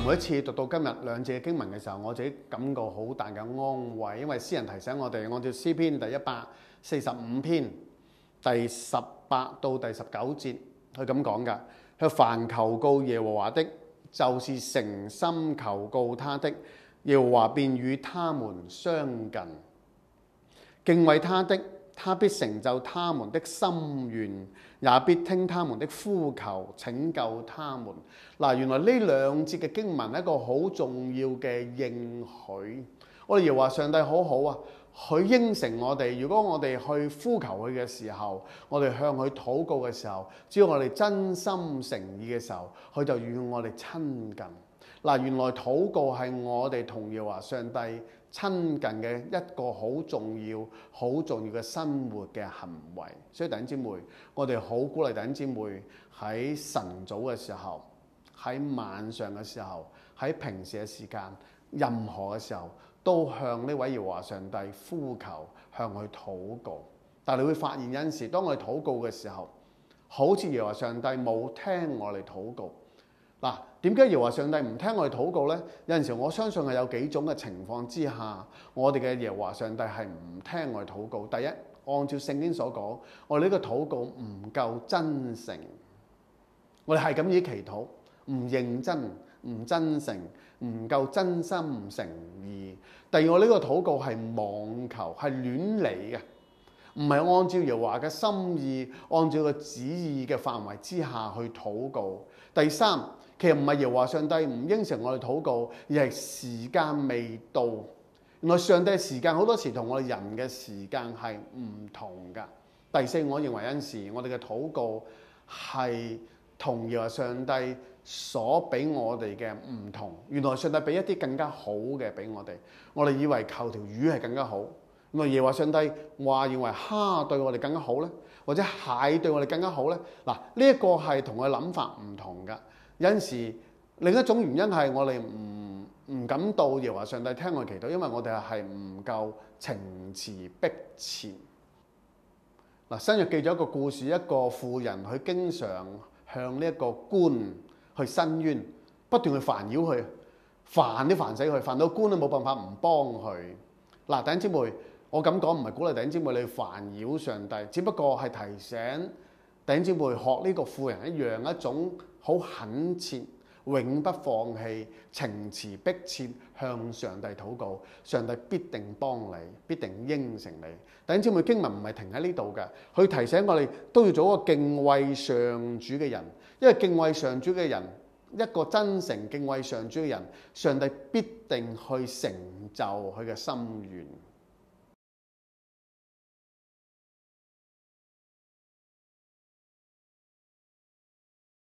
每一次讀到今日兩節嘅經文嘅時候，我自己感覺好大嘅安慰，因為詩人提醒我哋，按照詩篇第145篇第18到第19節，佢咁講㗎。佢凡求告耶和華的，就是誠心求告他的，耶和華便與他們相近。敬畏他的，他必成就他們的心願，也必聽他們的呼求，拯救他們。嗱，原來呢兩節嘅經文係一個好重要嘅應許。我哋耶和華上帝好好啊，佢應承我哋，如果我哋去呼求佢嘅時候，我哋向佢禱告嘅時候，只要我哋真心誠意嘅時候，佢就與我哋親近。嗱，原來禱告係我哋同耶和華上帝親近嘅一個好重要嘅生活嘅行為。所以弟兄姊妹，我哋好鼓勵弟兄姊妹喺晨早嘅時候，喺晚上嘅時候，喺平時嘅時間，任何嘅時候都向呢位耶和華上帝呼求，向佢禱告。但係你會發現有陣時，當我哋禱告嘅時候，好似耶和華上帝冇聽我哋禱告。嗱，點解耶和華上帝唔聽我哋禱告呢？有陣時我相信係有幾種嘅情況之下，我哋嘅耶和華上帝係唔聽我哋禱告。第一，按照聖經所講，我哋呢個禱告唔夠真誠，我哋係咁意祈禱，唔認真、唔真誠、唔夠真心誠意。第二，我呢個禱告係妄求，係亂嚟嘅，唔係按照耶和華嘅心意、按照個旨意嘅範圍之下去禱告。第三，其實唔係耶和華上帝唔應承我哋禱告，而係時間未到。原來上帝嘅時間好多時同我哋人嘅時間係唔同㗎。第四，我認為有陣時我哋嘅禱告係同耶和華上帝所俾我哋嘅唔同。原來上帝俾一啲更加好嘅俾我哋，我哋以為求條魚係更加好。原來耶和華上帝話認為蝦對我哋更加好呢，或者蟹對我哋更加好呢。嗱，呢一個係同我哋諗法唔同㗎。有陣時另一種原因係我哋唔敢到耶和華上帝聽我哋祈禱，因為我哋係唔夠情詞迫切。嗱，新約記咗一個故事，一個婦人佢經常向呢一個官去申冤，不斷去煩擾佢，煩都煩死佢，煩到官都冇辦法唔幫佢。嗱，弟兄姊妹，我咁講唔係鼓勵弟兄姊妹你煩擾上帝，只不過係提醒弟兄姊妹學呢個婦人一樣，一種好懇切、永不放棄、情詞迫切向上帝禱告，上帝必定幫你，必定應承你。弟兄姊妹，經文唔係停喺呢度嘅，佢提醒我哋都要做一個敬畏上主嘅人，因為敬畏上主嘅人，一個真誠敬畏上主嘅人，上帝必定去成就佢嘅心願。